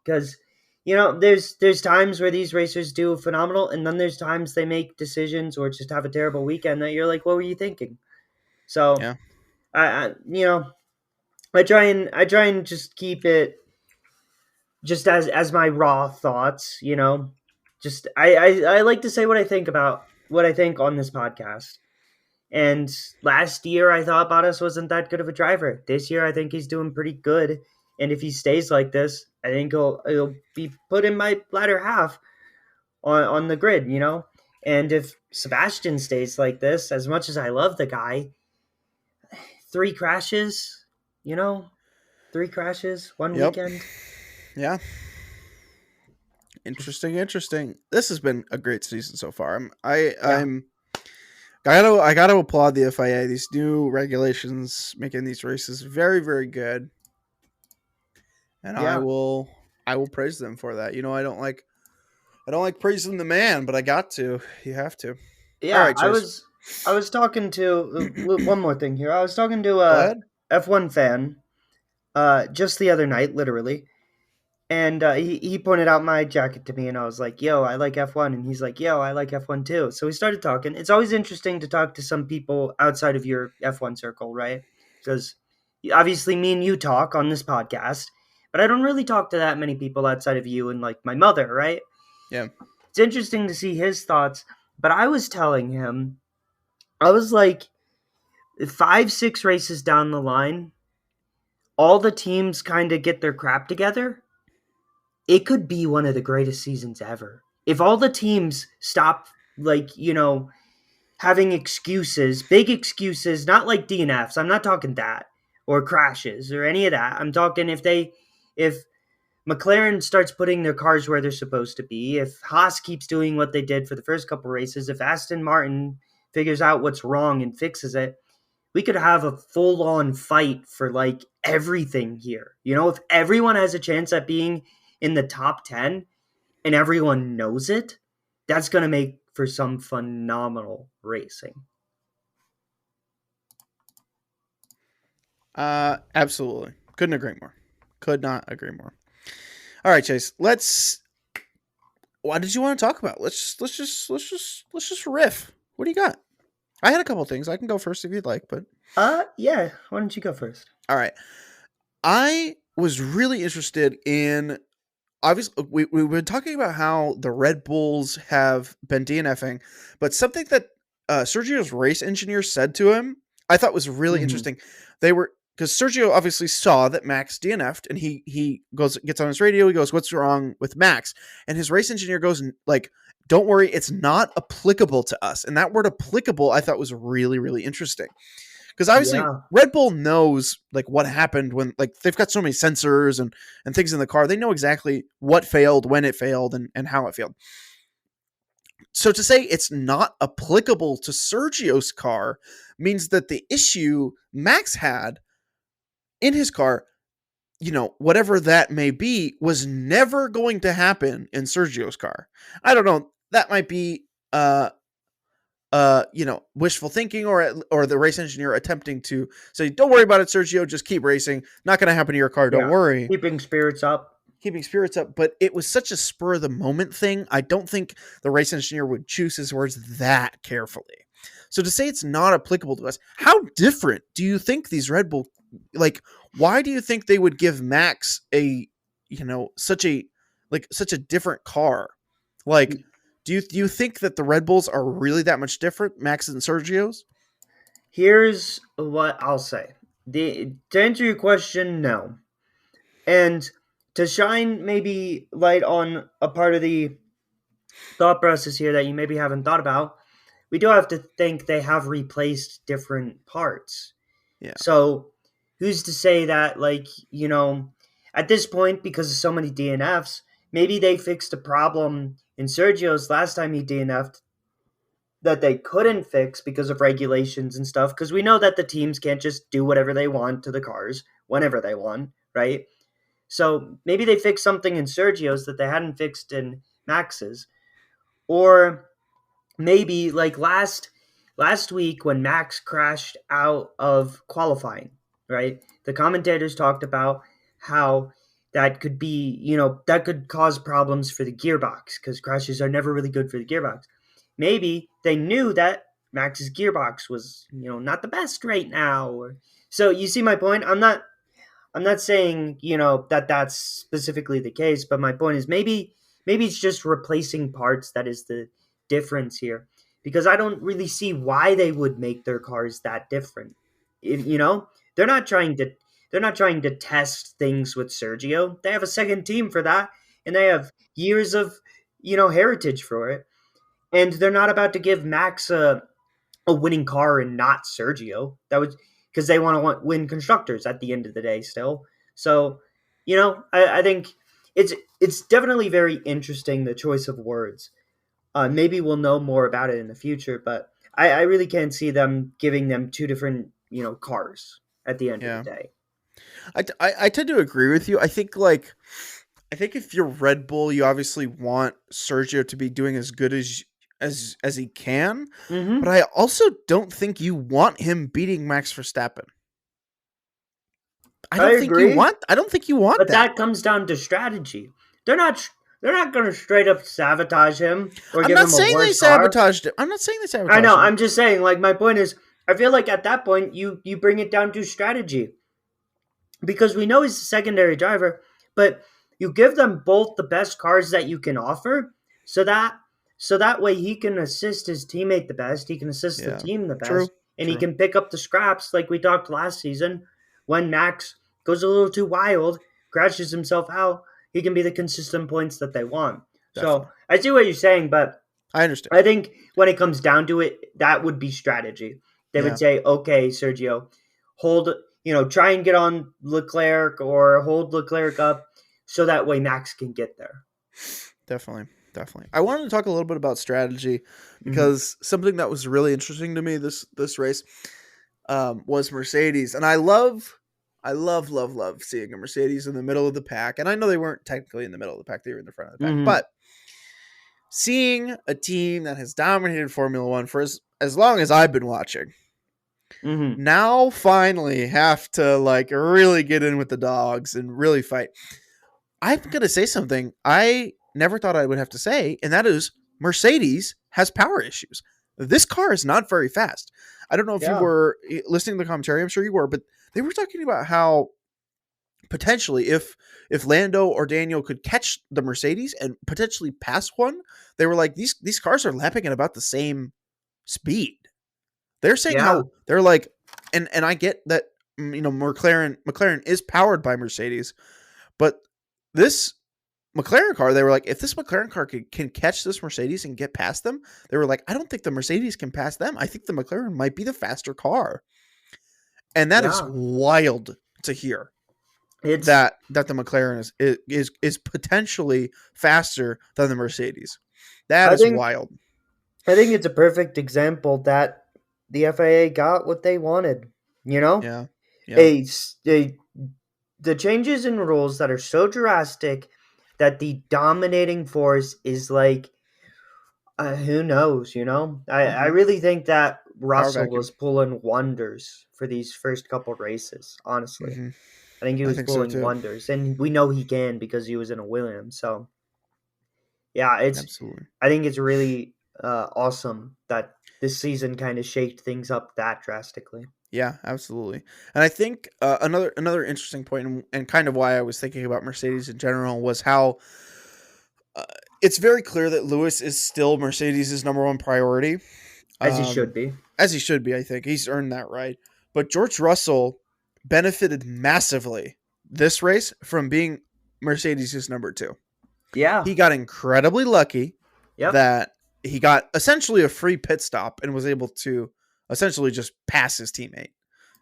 Because there's times where these racers do phenomenal, and then there's times they make decisions or just have a terrible weekend that you're like, what were you thinking? So Yeah. I try and just keep it just as my raw thoughts. Just I like to say what I think on this podcast. And last year I thought Bottas wasn't that good of a driver. This year I think he's doing pretty good. And if he stays like this, I think he'll be put in my latter half on the grid. And if Sebastian stays like this, as much as I love the guy, three crashes, you know, three crashes, one Yep. weekend. Yeah. Interesting. This has been a great season so far. Yeah, I gotta applaud the FIA. These new regulations making these races very, very good. And yeah, I will praise them for that. I don't like praising the man, but I got to. You have to. All yeah. right, I Chase. was I was talking to one more thing here. I was talking to Go a ahead. F1 fan just the other night, literally. And he pointed out my jacket to me, and I was like, yo, I like F1. And he's like, yo, I like F1 too. So we started talking. It's always interesting to talk to some people outside of your F1 circle, right? Because obviously me and you talk on this podcast, but I don't really talk to that many people outside of you and like my mother, right? Yeah. It's interesting to see his thoughts. But I was telling him, I was like, 5, 6 races down the line, all the teams kind of get their crap together, it could be one of the greatest seasons ever. If all the teams stop, like, having excuses, big excuses, not like DNFs, I'm not talking that, or crashes, or any of that. I'm talking if McLaren starts putting their cars where they're supposed to be, if Haas keeps doing what they did for the first couple races, if Aston Martin figures out what's wrong and fixes it, we could have a full-on fight for like everything here. If everyone has a chance at being in the top 10 and everyone knows it, that's going to make for some phenomenal racing. Absolutely. Couldn't agree more. Could not agree more. All right, Chase. What did you want to talk about? Let's just riff. What do you got? I had a couple things. I can go first if you'd like, but Yeah. Why don't you go first? all right. I was really interested in obviously we've been talking about how the Red Bulls have been DNFing, but something that Sergio's race engineer said to him, I thought was really Hmm. interesting. They were because Sergio obviously saw that Max DNF'd, and he gets on his radio. He goes, "What's wrong with Max?" And his race engineer goes, like, "Don't worry, it's not applicable to us." And that word "applicable" I thought was really really interesting because obviously Yeah. Red Bull knows like what happened when like they've got so many sensors and things in the car. They know exactly what failed, when it failed, and how it failed. So to say it's not applicable to Sergio's car means that the issue Max had in his car, whatever that may be, was never going to happen in Sergio's car. I don't know. That might be wishful thinking or the race engineer attempting to say, "Don't worry about it, Sergio, just keep racing. Not going to happen to your car, don't Yeah. worry." Keeping spirits up. Keeping spirits up, but it was such a spur of the moment thing. I don't think the race engineer would choose his words that carefully. So to say it's not applicable to us, how different do you think these Red Bull, like, why do you think they would give Max such a different car? Like, do you think that the Red Bulls are really that much different, Max and Sergio's? Here's what I'll say. To answer your question, no. And to shine maybe light on a part of the thought process here that you maybe haven't thought about, we do have to think they have replaced different parts. Yeah, So who's to say that, like, at this point, because of so many DNFs, maybe they fixed a problem in Sergio's last time he DNF'd that they couldn't fix because of regulations and stuff. Because we know that the teams can't just do whatever they want to the cars whenever they want, right? So maybe they fixed something in Sergio's that they hadn't fixed in Max's. Or maybe like last week when Max crashed out of qualifying, right? The commentators talked about how that could be, that could cause problems for the gearbox because crashes are never really good for the gearbox. Maybe they knew that Max's gearbox was, not the best right now. So you see my point? I'm not saying, that that's specifically the case, but my point is maybe it's just replacing parts that is the difference here. Because I don't really see why they would make their cars that different. You know, they're not trying to they're not trying to test things with Sergio. They have a second team for that and they have years of, heritage for it. And they're not about to give Max a winning car and not Sergio. That would because they want to win constructors at the end of the day still. So, I think it's definitely very interesting the choice of words. Maybe we'll know more about it in the future, but I really can't see them giving them two different cars at the end of the yeah. day. I tend to agree with you. I think if you're Red Bull, you obviously want Sergio to be doing as good as he can, but Hmm. I also don't think you want him beating Max Verstappen. I agree, I don't think you want but that. that comes down to strategy. They're not they're not going to straight up sabotage him or I'm give not him a saying they worse car. sabotaged him. I'm not saying they I know. sabotaged him. I'm just saying. Like my point is, I feel like at that point you bring it down to strategy because we know he's a secondary driver, but you give them both the best cars that you can offer, so that way he can assist his teammate the best, he can assist the Yeah. team the True. best, and he True. can pick up the scraps like we talked last season when Max goes a little too wild, crashes himself out. He can be the consistent points that they want. So Definitely. I see what you're saying, but I understand. I think when it comes down to it, that would be strategy. They would Yeah. say, okay, Sergio, hold, try and get on Leclerc or hold Leclerc up so that way Max can get there. Definitely. Definitely. I wanted to talk a little bit about strategy Hmm. because something that was really interesting to me this race was Mercedes, and I love seeing a Mercedes in the middle of the pack. And I know they weren't technically in the middle of the pack; they were in the front of the pack. Hmm. But seeing a team that has dominated Formula One for as long as I've been watching, Mm-hmm. Now finally have to like really get in with the dogs and really fight. I'm going to say something I never thought I would have to say, and that is Mercedes has power issues. This car is not very fast. I don't know if you Yeah. were listening to the commentary. I'm sure you were, but they were talking about how potentially if Lando or Daniel could catch the Mercedes and potentially pass one, they were like these cars are lapping at about the same speed. They're saying Yeah. how they're like, and I get that McLaren is powered by Mercedes, but this McLaren car, they were like, if this McLaren car can catch this Mercedes and get past them, they were like, I don't think the Mercedes can pass them. I think the McLaren might be the faster car, and that is Yeah. wild to hear. It's That the McLaren is potentially faster than the Mercedes. That I is think wild. I think it's a perfect example that the FIA got what they wanted. You know, Yeah, yeah, a, a the changes in rules that are so drastic that the dominating force is like who knows, you know? I hmm really think that power Russell vacuum. was pulling wonders for these first couple races, honestly. hmm I think he I was think so pulling too. wonders, and we know he can because he was in a Williams. So, yeah, Absolutely. I think it's really awesome that this season kind of shaped things up that drastically. Yeah, absolutely. And I think another interesting point, and kind of why I was thinking about Mercedes in general, was how uh, it's very clear that Lewis is still Mercedes' number one priority, As he should um, be. as he should be. I think he's earned that right. But George Russell benefited massively this race from being Mercedes' number two. Yeah. He got incredibly lucky Yep. that he got essentially a free pit stop and was able to essentially just pass his teammate.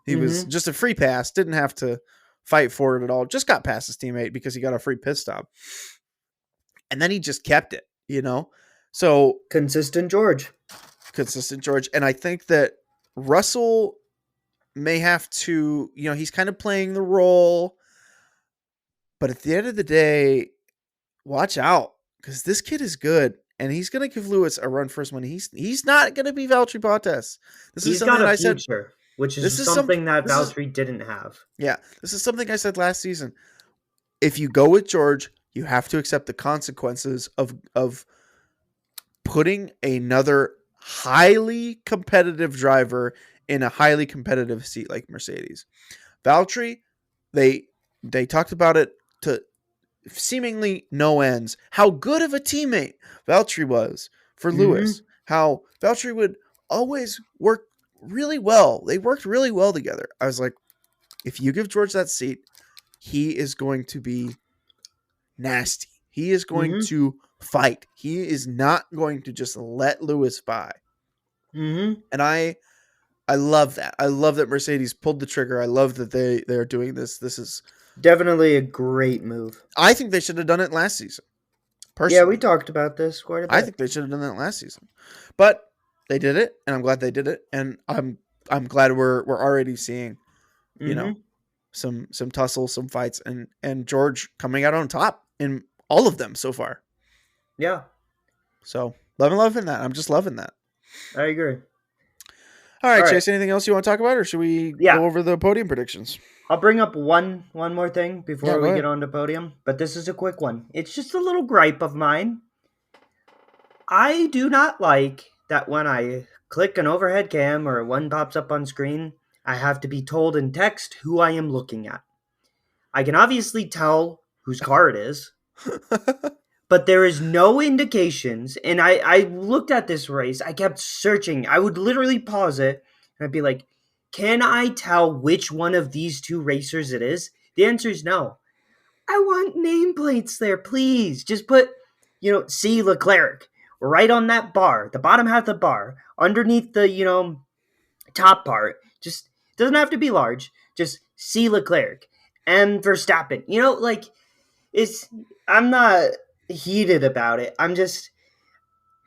He was Mm-hmm. just a free pass, didn't have to fight for it at all, just got past his teammate because he got a free pit stop. And then he just kept it, you know? So Consistent George. consistent George. And I think that Russell may have to, he's kind of playing the role, but at the end of the day, watch out because this kid is good. And he's going to give Lewis a run for his money. He's not going to be Valtteri Bottas. This is He's something got that a I said. future, which This is is some. something that This is Valtteri didn't have. Yeah. This is something I said last season. If you go with George, you have to accept the consequences of putting another highly competitive driver in a highly competitive seat like Mercedes. Valtteri, they they talked about it to seemingly no ends. How good of a teammate Valtteri was for Mm-hmm. Lewis. How Valtteri would always work really well. They worked really well together. I was like, if you give George that seat, he is going to be nasty. He is going Mm-hmm. to fight. He is not going to just let Lewis by. Mm-hmm. And I love that. I love that Mercedes pulled the trigger. I love that they're doing this. This is Definitely a great move. I think they should have done it last season. Yeah, we Personally. talked about this quite a I bit. think they should have done that last season. But they did it, and I'm glad they did it. And I'm glad we're already seeing, you know, Mm-hmm. some tussle, some fights, and George coming out on top in all of them so far. Yeah, So loving that. I'm just loving that. I agree. All All right, right. Chase. Anything else you want to talk about, or should we Yeah, go over the podium predictions? I'll bring up one more thing Yeah, before go we get ahead. on to podium, but this is a quick one. It's just a little gripe of mine. I do not like that when I click an overhead cam or one pops up on screen, I have to be told in text who I am looking at. I can obviously tell whose car it is, but there is no indications. And I looked at this race, I kept searching. I would literally pause it and I'd be like, can I tell which one of these two racers it is? The answer is no. I want nameplates there, please. Just put, C. Leclerc right on that bar, the bottom half of the bar, underneath the, top part. Just doesn't have to be large. Just C. Leclerc and Verstappen. It's I'm not heated about it.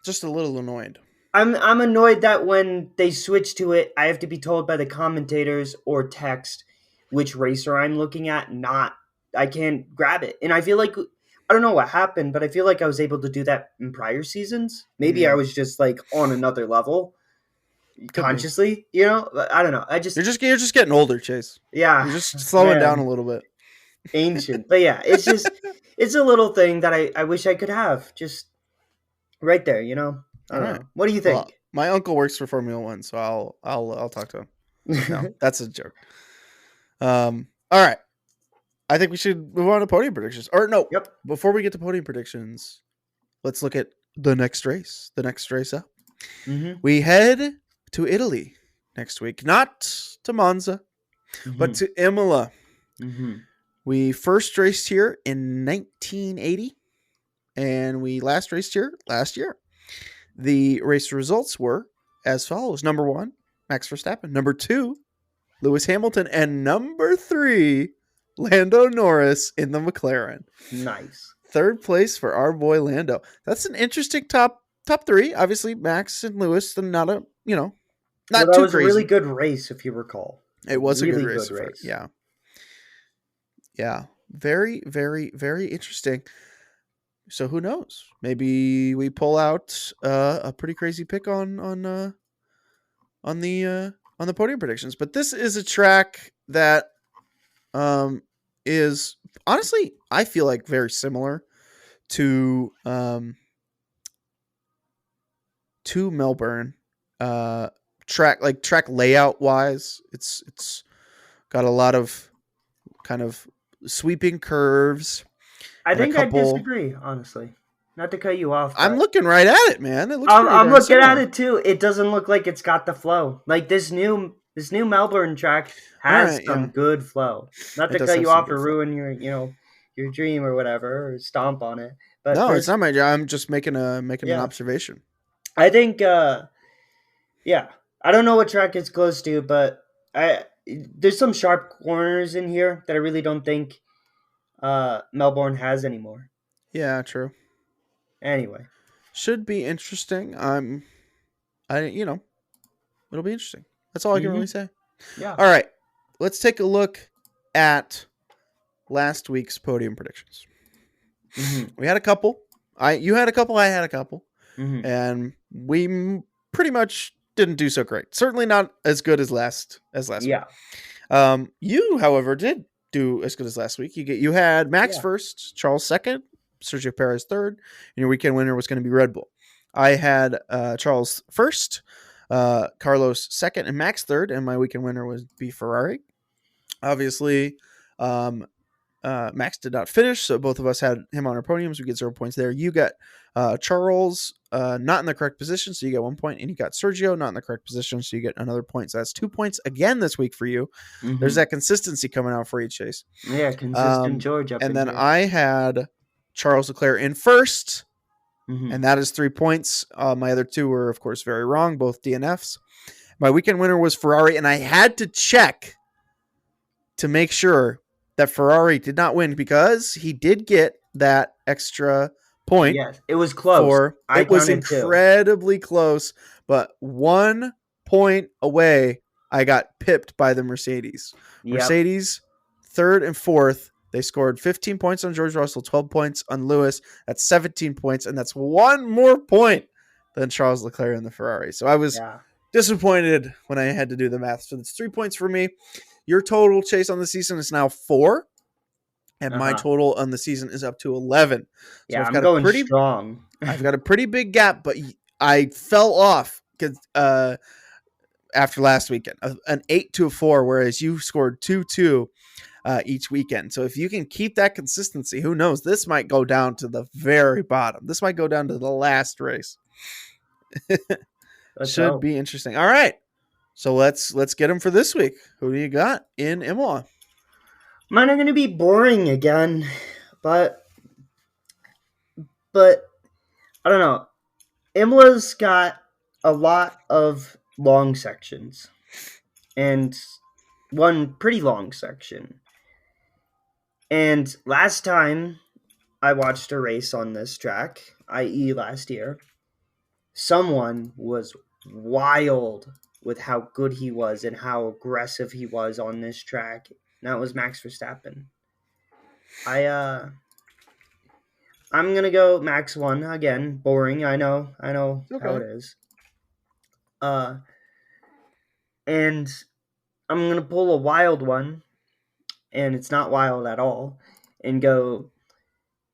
Just a little annoyed. I'm annoyed that when they switch to it, I have to be told by the commentators or text which racer I'm looking at, not I can't grab it. And I feel like I don't know what happened, but I feel like I was able to do that in prior seasons. Maybe I Mm. was just like on another level. Could be. consciously, you know? I don't know. You're just getting older, Chase. Yeah, You're just slowing down man, a little bit. ancient. But yeah, it's a little thing that I wish I could have just right there, you know? I All don't right. know. What do you Well, think? my uncle works for Formula One, so I'll talk to him. No, that's a joke. All right. I think we should move on to podium predictions. Or no, Yep. before we get to podium predictions, let's look at the next race. The next race up. Mm-hmm. We head to Italy next week, not to Monza, but Mm-hmm. to Imola. Mm-hmm. We first raced here in 1980, and we last raced here last year. The race results were as follows: number 1, Max Verstappen; number 2, Lewis Hamilton; and number 3, Lando Norris in the McLaren. Nice. Third place for our boy Lando. That's an interesting top 3. Obviously, Max and Lewis, not a Well, not that too was a really crazy. good race, if you recall. It was a good Really race. good race. Yeah. Very, very, very interesting. So who knows? Maybe we pull out a pretty crazy pick on the podium predictions. But this is a track that is honestly, I feel like very similar to Melbourne. Track layout wise, it's got a lot of kind of sweeping curves I and a think I couple. disagree, honestly. Not to cut you off, I'm but looking right at it, man. It looks I'm, pretty I'm darn looking at similar. it too. It doesn't look like it's got the flow. Like this new Melbourne track All has right, some yeah, good flow. Not it to does cut have you some off good or flow. ruin your dream or whatever or stomp on it. But No, it's not my job. I'm just making an yeah, observation. I think yeah, I don't know what track it's close to, but I there's some sharp corners in here that I really don't think Melbourne has anymore. Yeah, true. Anyway, Should be interesting. It'll be interesting. That's all I can really mm-hmm. say. Yeah. All right, let's take a look at last week's podium predictions. Mm-hmm. We had a couple. You had a couple. I had a couple, Mm-hmm. and we pretty much didn't do so great. Certainly not as good as last week. Yeah. You, however, did do as good as last week. You had Max Yeah. first, Charles second, Sergio Perez third, and your weekend winner was going to be Red Bull. I had Charles first, Carlos second, and Max third, and my weekend winner would be Ferrari. Obviously, Max did not finish, so both of us had him on our podiums. We get 0 points there. You got Charles not in the correct position, so you get 1 point, and you got Sergio not in the correct position, so you get another point. So that's 2 points again this week for you. Mm-hmm. There's that consistency coming out for you, Chase. Yeah, consistent George up and in then here. I had Charles Leclerc in first, Mm-hmm. and that is 3 points. My other two were, of course, very wrong, both DNFs. My weekend winner was Ferrari, and I had to check to make sure that Ferrari did not win because he did get that extra point. Yes, it was close. It was incredibly close, but 1 point away, I got pipped by the Mercedes. Yep. Mercedes, third and fourth, they scored 15 points on George Russell, 12 points on Lewis. That's 17 points, and that's 1 more point than Charles Leclerc in the Ferrari. So I was disappointed when I had to do the math. So that's 3 points for me. Your total, Chase, on the season is now 4, and my total on the season is up to 11. So yeah, I've I'm got going a pretty strong. I've got a pretty big gap, but I fell off because after last weekend, an 8 to a 4, whereas you scored 2-2 each weekend. So if you can keep that consistency, who knows? This might go down to the very bottom. This might go down to the last race. Should be interesting. All right. So let's get them for this week. Who do you got in Imola? Mine are going to be boring again, but I don't know. Imola's got a lot of long sections and one pretty long section. And last time I watched a race on this track, i.e. last year, someone was wild with how good he was and how aggressive he was on this track. And that was Max Verstappen. I'm gonna go Max 1 again. Boring, I know Okay. how it is. And I'm going to pull a wild one, and it's not wild at all, and go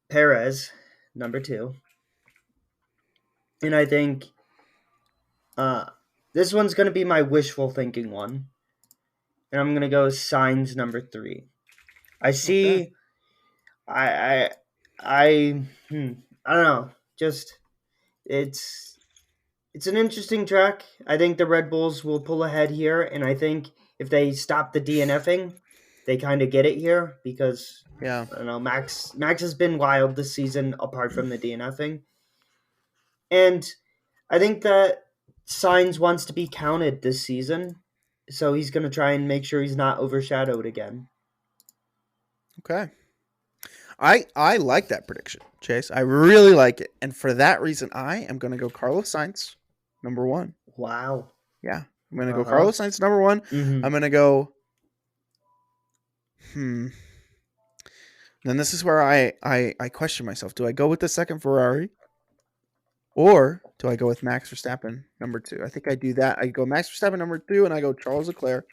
Perez, number 2. And I think this one's going to be my wishful thinking one. And I'm going to go Sainz, number 3. I see... Okay. I don't know. Just it's an interesting track. I think the Red Bulls will pull ahead here, and I think if they stop the DNFing, they kind of get it here because Yeah. I don't know, Max has been wild this season apart from the DNFing. And I think that Sainz wants to be counted this season, so he's going to try and make sure he's not overshadowed again. Okay. I like that prediction, Chase. I really like it. And for that reason, I am going to go Carlos Sainz, number 1. Wow. Yeah. I'm going to go Carlos Sainz, number 1. Mm-hmm. I'm going to go... Then this is where I question myself. Do I go with the second Ferrari? Or do I go with Max Verstappen, number 2? I think I do that. I go Max Verstappen, number 2, and I go Charles Leclerc,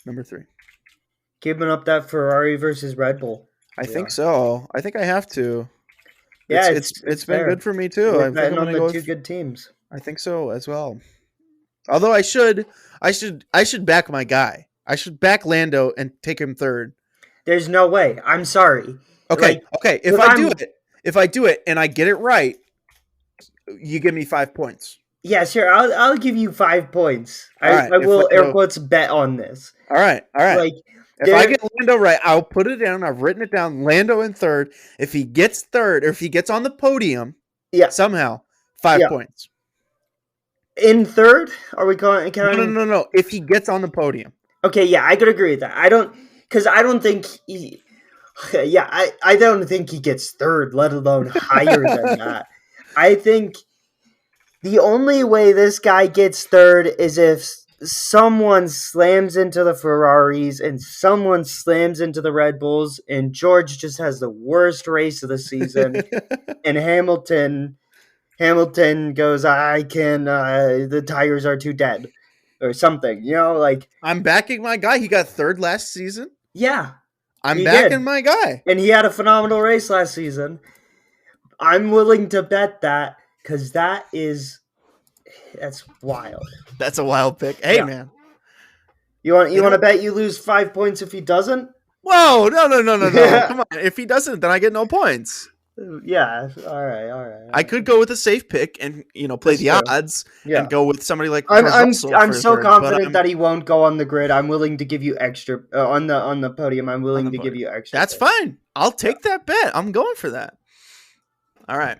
number 3. Keeping up that Ferrari versus Red Bull. I think so. I think I have to. Yeah, it's been good for me too. I'm betting on the 2 good teams. I think so as well. Although I should back my guy. I should back Lando and take him 3rd. There's no way. I'm sorry. Okay. If I do it and I get it right, you give me 5 points. Yeah, sure. I'll give you 5 points. Right, I will air quotes bet on this. All right. Like, if I get Lando right, I'll put it down. I've written it down. Lando in 3rd. If he gets 3rd, or if he gets on the podium, somehow 5 points. In 3rd? Are we counting? No. If he gets on the podium. Okay, yeah, I could agree with that. I don't think he. Yeah, I don't think he gets 3rd, let alone higher than that. I think the only way this guy gets 3rd is if someone slams into the Ferraris and someone slams into the Red Bulls, and George just has the worst race of the season, and Hamilton goes, the tires are too dead, or something, like... I'm backing my guy. He got 3rd last season. Yeah. I'm backing my guy. And he had a phenomenal race last season. I'm willing to bet that, because that's wild. That's a wild pick. Hey, man. You want to bet you lose 5 points if he doesn't? Whoa, no. Come on. If he doesn't, then I get no points. Yeah, all right. I could go with a safe pick and play the odds and go with somebody like I'm so confident that he won't go on the grid. I'm willing to give you extra on the podium. I'm willing to give you extra. That's fine. I'll take that bet. I'm going for that. All right.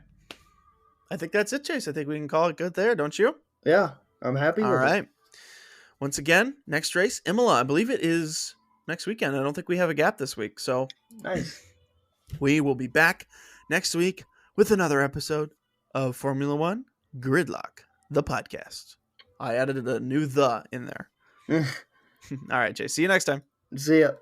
I think that's it, Chase. I think we can call it good there, don't you? Yeah, I'm happy with it. All right. Once again, next race, Imola. I believe it is next weekend. I don't think we have a gap this week. So nice. We will be back next week with another episode of Formula One Gridlock, the podcast. I added a new "the" in there. All right, Jay. See you next time. See ya.